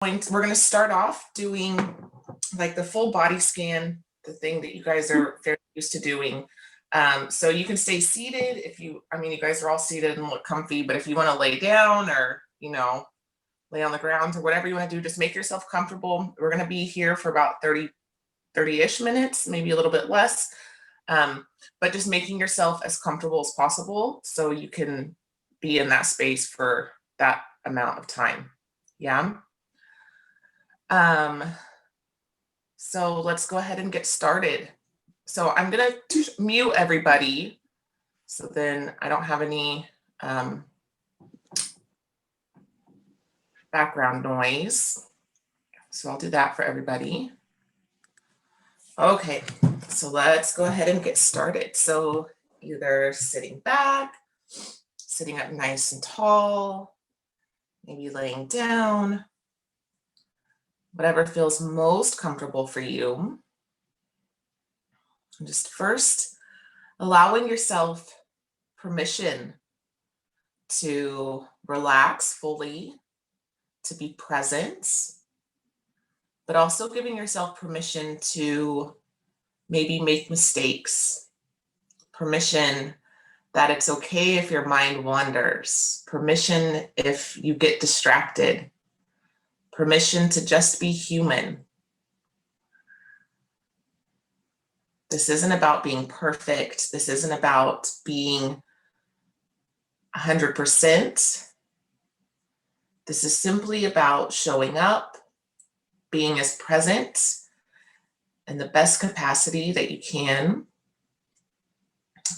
We're going to start off doing like the full body scan, the thing that you guys are very used to doing. So you can stay seated if you guys are all seated and look comfy, but if you want to lay down or, lay on the ground or whatever you want to do, just make yourself comfortable. We're going to be here for about 30-ish minutes, maybe a little bit less. But just making yourself as comfortable as possible so you can be in that space for that amount of time. Yeah. So let's go ahead and get started. So I'm going to mute everybody so then I don't have any background noise. So I'll do that for everybody. Okay, so let's go ahead and get started. So either sitting back, sitting up nice and tall, maybe laying down, whatever feels most comfortable for you. And just first, allowing yourself permission to relax fully, to be present, but also giving yourself permission to maybe make mistakes, permission that it's okay if your mind wanders, permission if you get distracted, permission to just be human. This isn't about being perfect. This isn't about being 100%. This is simply about showing up, being as present in the best capacity that you can,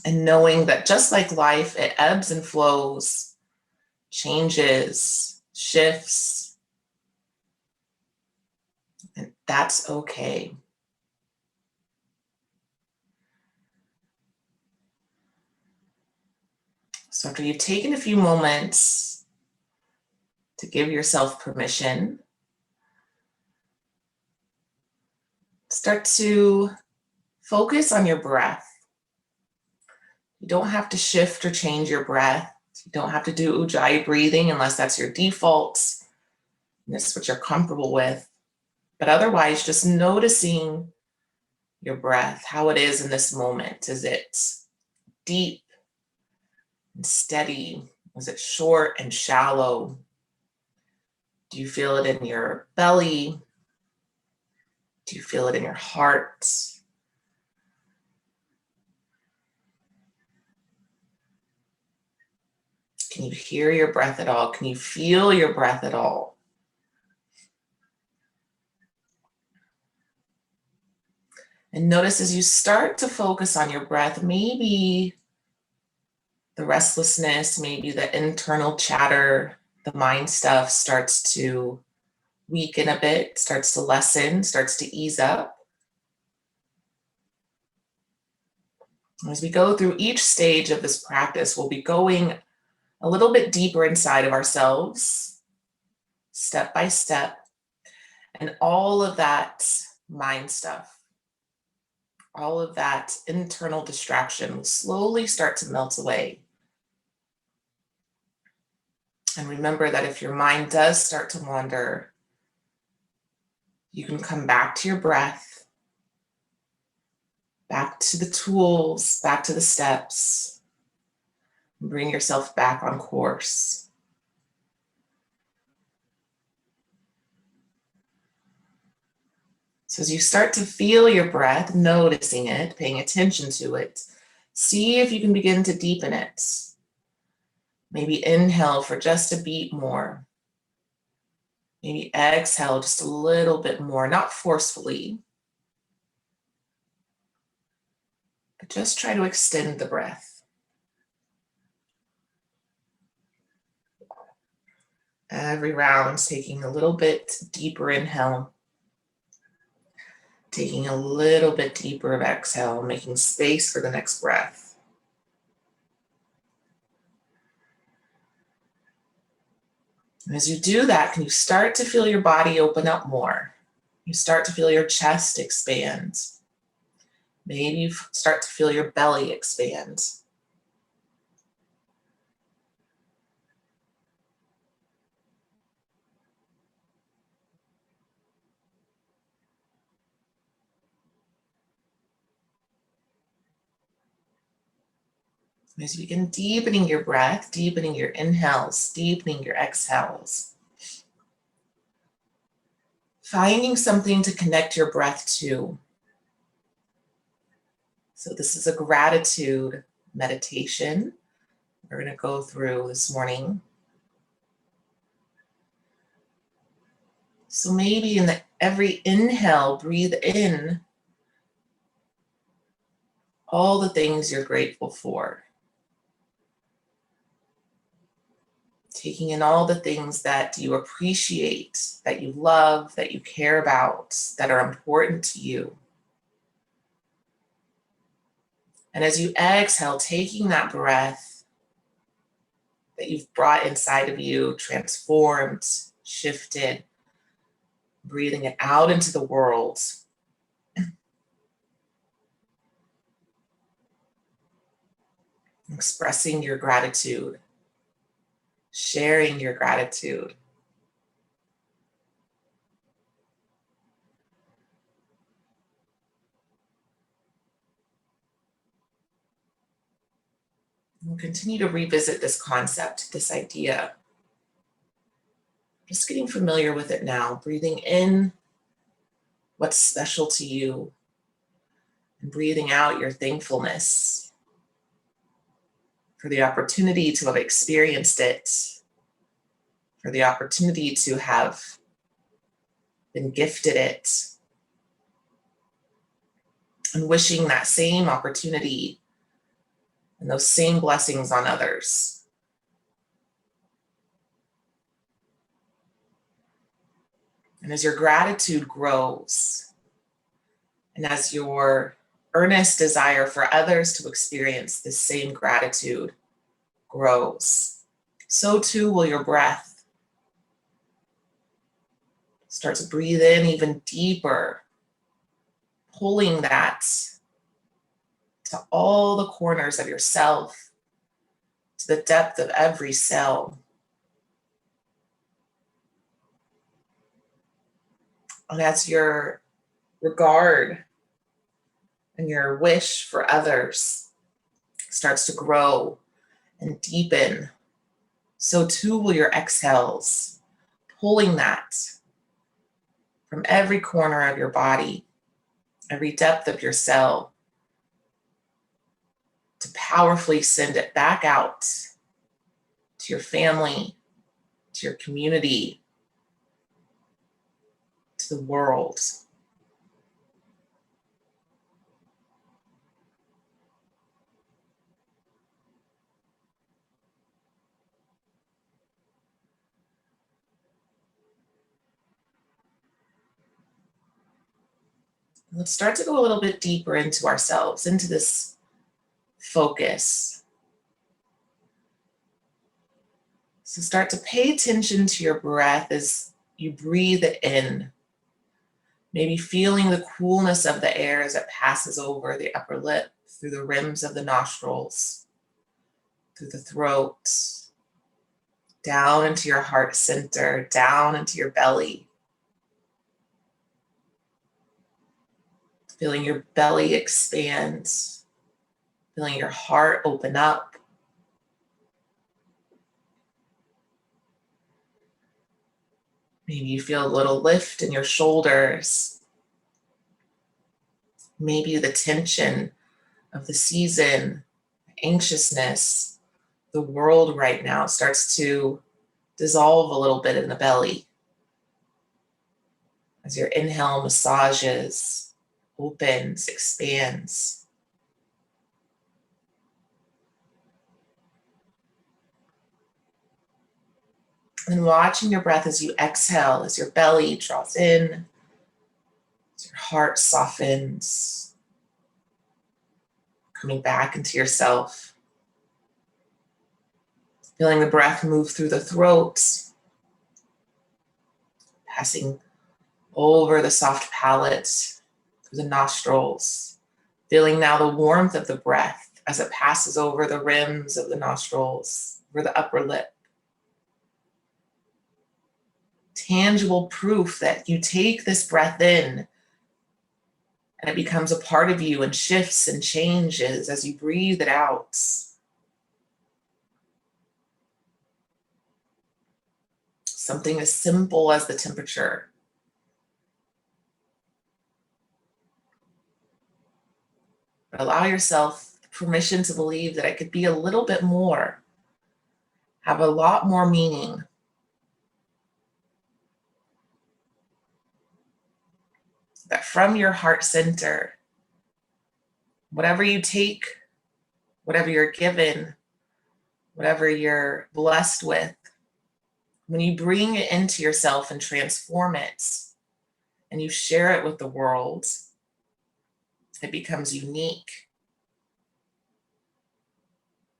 and knowing that just like life, it ebbs and flows, changes, shifts, and that's okay. So after you've taken a few moments to give yourself permission, start to focus on your breath. You don't have to shift or change your breath. You don't have to do ujjayi breathing unless that's your default. And this is what you're comfortable with. But otherwise, just noticing your breath, how it is in this moment. Is it deep and steady? Is it short and shallow? Do you feel it in your belly? Do you feel it in your heart? Can you hear your breath at all? Can you feel your breath at all? And notice as you start to focus on your breath, maybe the restlessness, maybe the internal chatter, the mind stuff starts to weaken a bit, starts to lessen, starts to ease up. As we go through each stage of this practice, we'll be going a little bit deeper inside of ourselves, step by step, and all of that mind stuff, all of that internal distraction will slowly start to melt away. And remember that if your mind does start to wander, you can come back to your breath, back to the tools, back to the steps, and bring yourself back on course. So as you start to feel your breath, noticing it, paying attention to it, see if you can begin to deepen it. Maybe inhale for just a beat more. Maybe exhale just a little bit more, not forcefully, but just try to extend the breath. Every round, taking a little bit deeper inhale, taking a little bit deeper of exhale, making space for the next breath. And as you do that, can you start to feel your body open up more? You start to feel your chest expand. Maybe you start to feel your belly expand. As you begin deepening your breath, deepening your inhales, deepening your exhales, finding something to connect your breath to. So this is a gratitude meditation we're going to go through this morning. So maybe in every inhale, breathe in all the things you're grateful for. Taking in all the things that you appreciate, that you love, that you care about, that are important to you. And as you exhale, taking that breath that you've brought inside of you, transformed, shifted, breathing it out into the world. Expressing your gratitude, sharing your gratitude. We'll continue to revisit this concept, this idea. Just getting familiar with it now, breathing in what's special to you and breathing out your thankfulness for the opportunity to have experienced it, for the opportunity to have been gifted it, and wishing that same opportunity and those same blessings on others. And as your gratitude grows, and as your earnest desire for others to experience this same gratitude grows, so too will your breath. Start to breathe in even deeper, pulling that to all the corners of yourself, to the depth of every cell. And as your regard and your wish for others starts to grow and deepen, so too will your exhales, pulling that from every corner of your body, every depth of your cell, to powerfully send it back out to your family, to your community, to the world. Let's start to go a little bit deeper into ourselves, into this focus. So start to pay attention to your breath as you breathe it in. Maybe feeling the coolness of the air as it passes over the upper lip, through the rims of the nostrils, through the throat, down into your heart center, down into your belly. Feeling your belly expand, feeling your heart open up. Maybe you feel a little lift in your shoulders. Maybe the tension of the season, anxiousness, the world right now starts to dissolve a little bit in the belly. As your inhale massages, opens, expands. And watching your breath as you exhale, as your belly draws in, as your heart softens, coming back into yourself. Feeling the breath move through the throat, passing over the soft palate, through the nostrils. Feeling now the warmth of the breath as it passes over the rims of the nostrils, over the upper lip. Tangible proof that you take this breath in and it becomes a part of you and shifts and changes as you breathe it out. something as simple as the temperature. But allow yourself permission to believe that it could be a little bit more, have a lot more meaning. That from your heart center, whatever you take, whatever you're given, whatever you're blessed with, when you bring it into yourself and transform it and you share it with the world, it becomes unique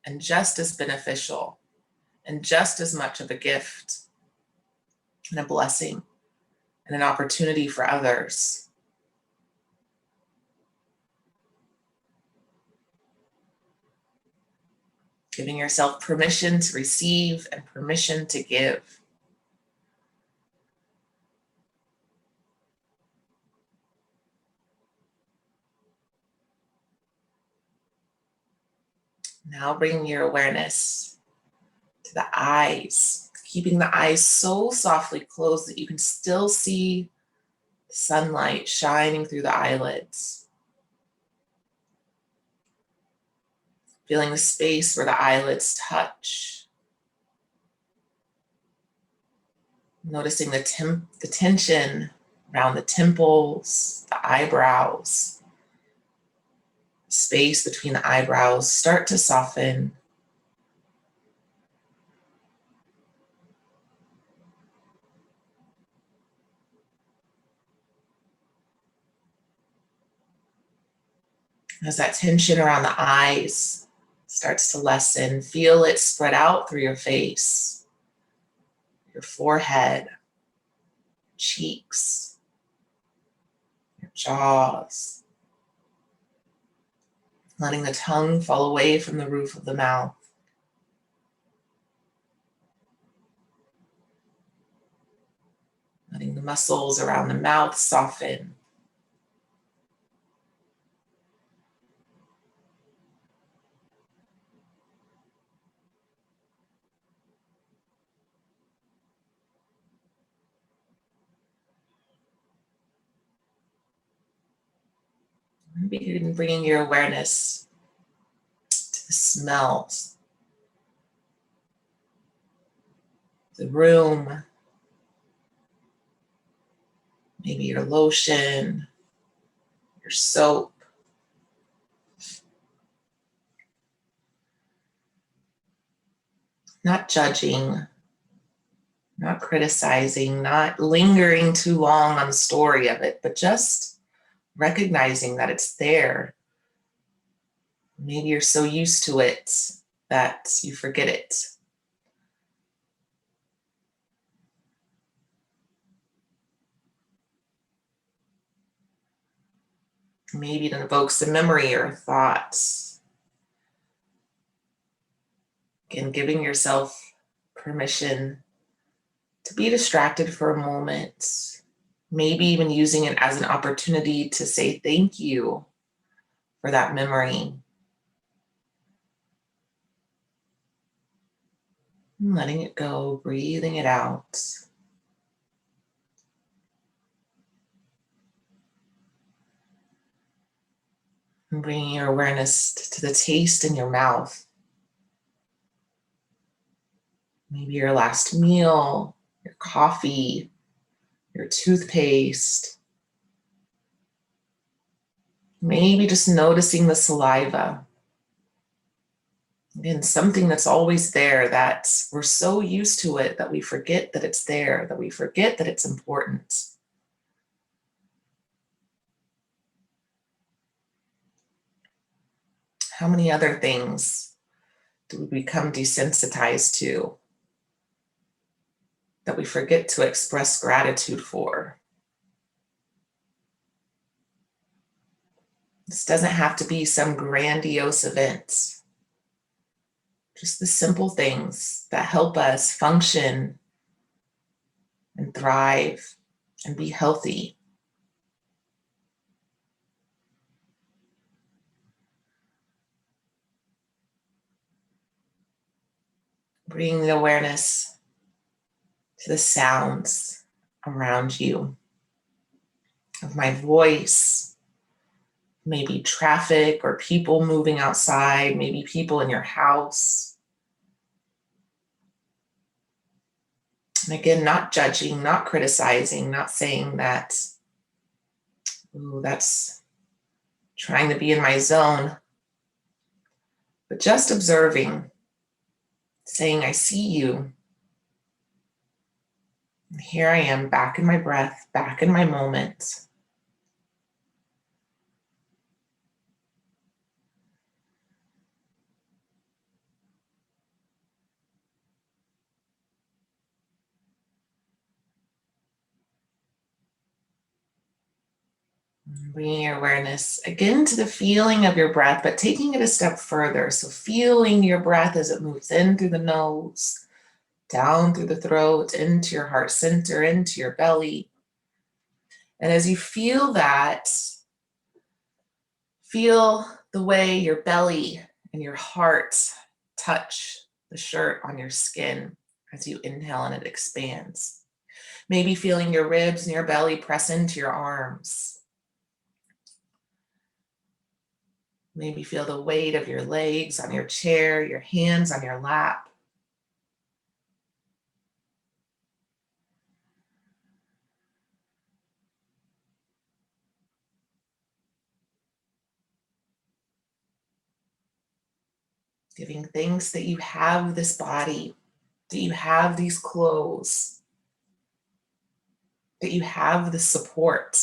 and just as beneficial and just as much of a gift and a blessing and an opportunity for others. Giving yourself permission to receive and permission to give. Now bring your awareness to the eyes, keeping the eyes so softly closed that you can still see sunlight shining through the eyelids. Feeling the space where the eyelids touch. Noticing the tension around the temples, the eyebrows. Space between the eyebrows start to soften. As that tension around the eyes starts to lessen, feel it spread out through your face, your forehead, cheeks, your jaws. Letting the tongue fall away from the roof of the mouth. Letting the muscles around the mouth soften. Begin bringing your awareness to the smells, the room, maybe your lotion, your soap. Not judging, not criticizing, not lingering too long on the story of it, but just recognizing that it's there. Maybe you're so used to it that you forget it. Maybe it invokes a memory or a thought. Again, giving yourself permission to be distracted for a moment. Maybe even using it as an opportunity to say thank you for that memory. And letting it go, breathing it out. And bringing your awareness to the taste in your mouth. Maybe your last meal, your coffee, your toothpaste. Maybe just noticing the saliva. Again, something that's always there, that we're so used to it that we forget that it's there, that we forget that it's important. How many other things do we become desensitized to that we forget to express gratitude for? This doesn't have to be some grandiose event. Just the simple things that help us function and thrive and be healthy. Bringing the awareness to the sounds around you, of my voice, maybe traffic or people moving outside, maybe people in your house. And again, not judging, not criticizing, not saying that, ooh, that's trying to be in my zone, but just observing, saying, I see you. And here I am, back in my breath, back in my moment. Bringing your awareness again to the feeling of your breath, but taking it a step further. So feeling your breath as it moves in through the nose, down through the throat, into your heart center, into your belly. And as you feel that, feel the way your belly and your heart touch the shirt on your skin as you inhale and it expands. Maybe feeling your ribs and your belly press into your arms. Maybe feel the weight of your legs on your chair, your hands on your lap. Giving thanks that you have this body, that you have these clothes, that you have the support,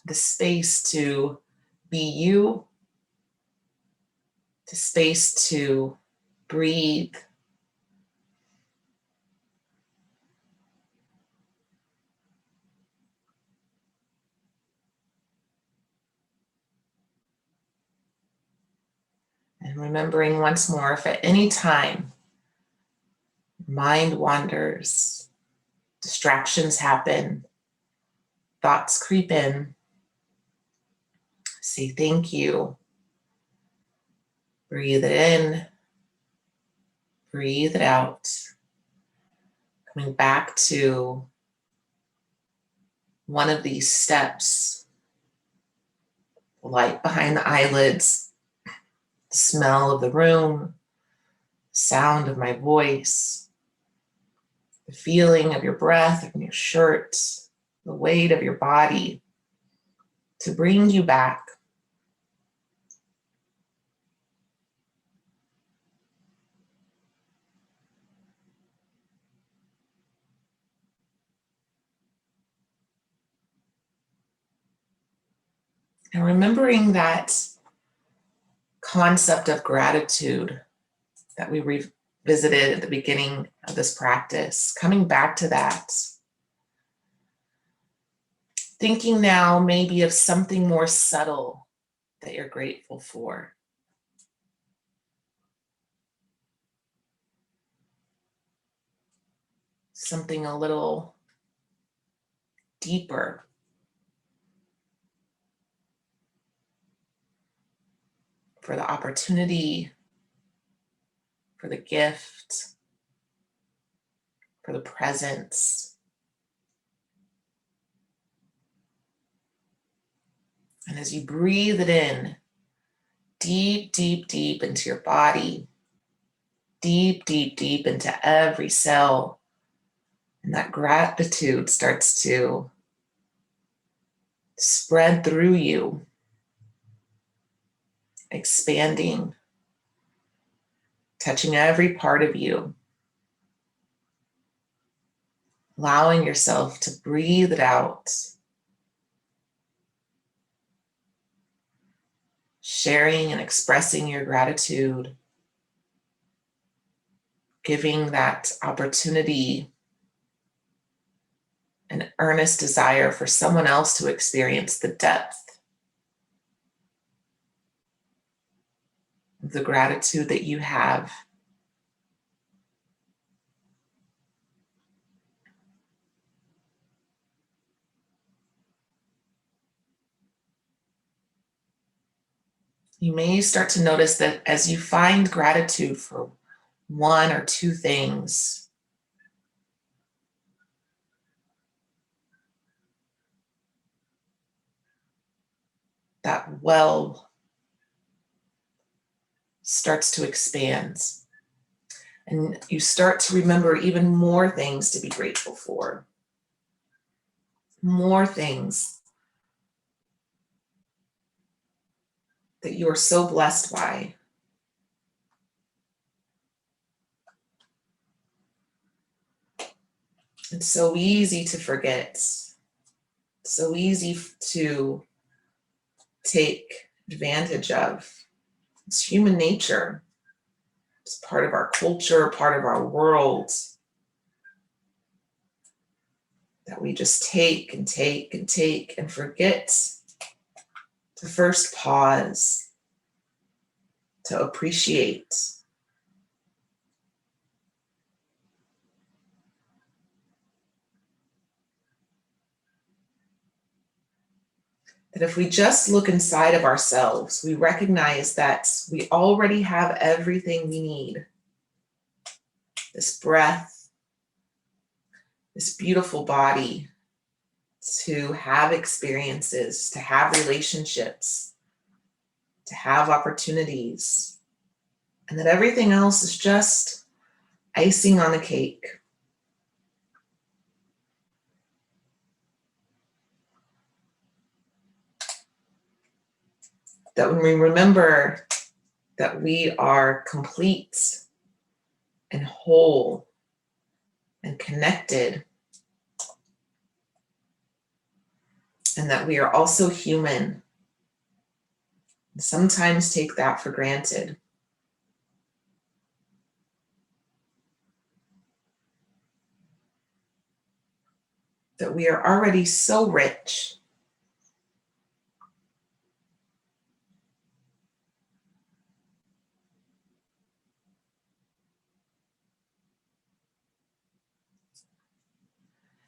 the space to be you, the space to breathe. And remembering once more, if at any time mind wanders, distractions happen, thoughts creep in, say thank you. Breathe it in, breathe it out. Coming back to one of these steps, the light behind the eyelids, the smell of the room, the sound of my voice, the feeling of your breath in your shirt, the weight of your body, to bring you back. And remembering that concept of gratitude that we revisited at the beginning of this practice, coming back to that, thinking now maybe of something more subtle that you're grateful for. Something a little deeper. For the opportunity, for the gift, for the presence. And as you breathe it in, deep, deep, deep into your body, deep, deep, deep into every cell, and that gratitude starts to spread through you, expanding, touching every part of you, allowing yourself to breathe it out, sharing and expressing your gratitude, giving that opportunity, an earnest desire for someone else to experience the depth of the gratitude that you have. You may start to notice that as you find gratitude for one or two things, that well starts to expand. And you start to remember even more things to be grateful for. More things that you are so blessed by. It's so easy to forget. So easy to take advantage of. It's human nature. It's part of our culture, part of our world, that we just take and take and take and forget to first pause, to appreciate. That if we just look inside of ourselves, we recognize that we already have everything we need. This breath, this beautiful body, to have experiences, to have relationships, to have opportunities, and that everything else is just icing on the cake. That when we remember that we are complete and whole and connected, and that we are also human, and sometimes take that for granted. That we are already so rich.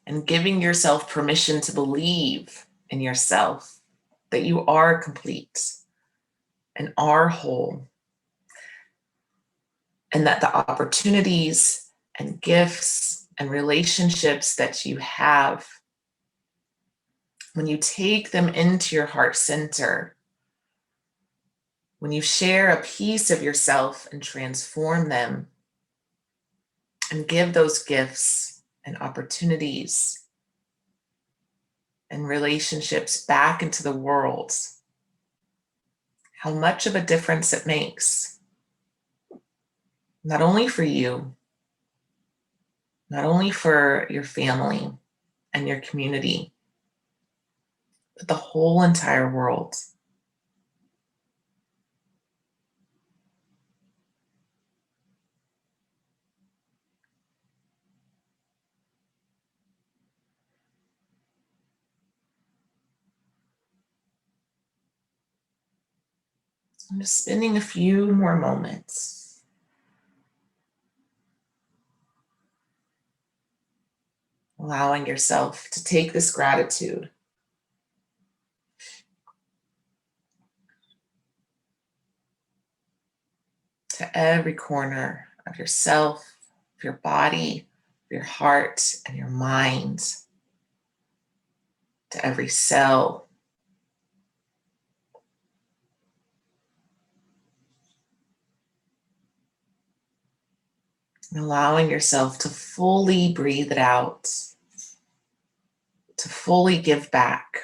And giving yourself permission to believe in yourself, that you are complete and are whole, and that the opportunities and gifts and relationships that you have, when you take them into your heart center, when you share a piece of yourself and transform them and give those gifts and opportunities and relationships back into the world, how much of a difference it makes. Not only for you, not only for your family and your community, but the whole entire world. I'm just spending a few more moments allowing yourself to take this gratitude to every corner of yourself, of your body, of your heart, and your mind, to every cell. And allowing yourself to fully breathe it out, to fully give back.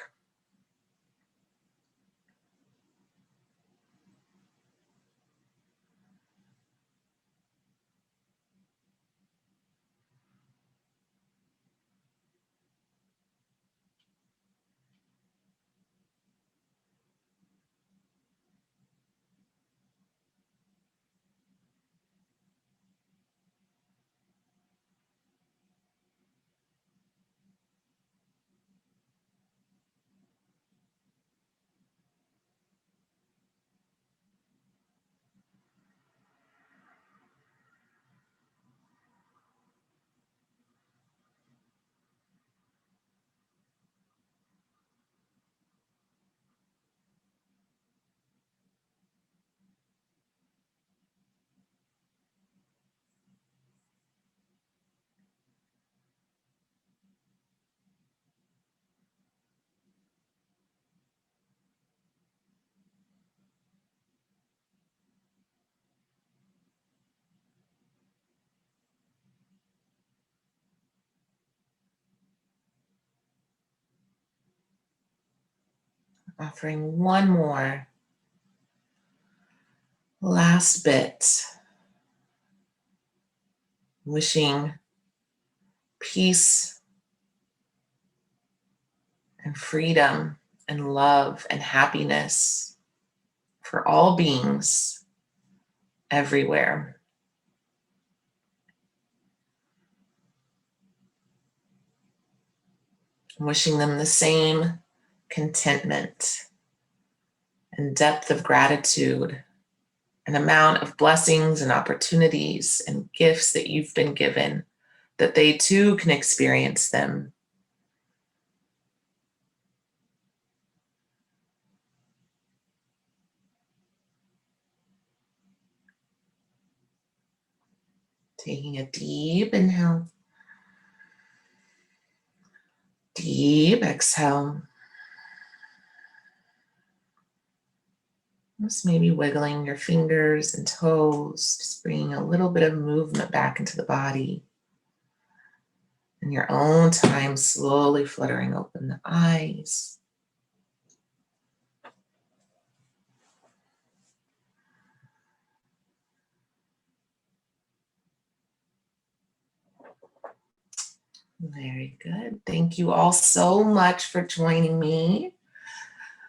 Offering one more last bit. Wishing peace and freedom and love and happiness for all beings everywhere. Wishing them the same contentment and depth of gratitude, an amount of blessings and opportunities and gifts that you've been given, that they too can experience them. Taking a deep inhale, deep exhale. Just maybe wiggling your fingers and toes, just bringing a little bit of movement back into the body. In your own time, slowly fluttering open the eyes. Very good. Thank you all so much for joining me.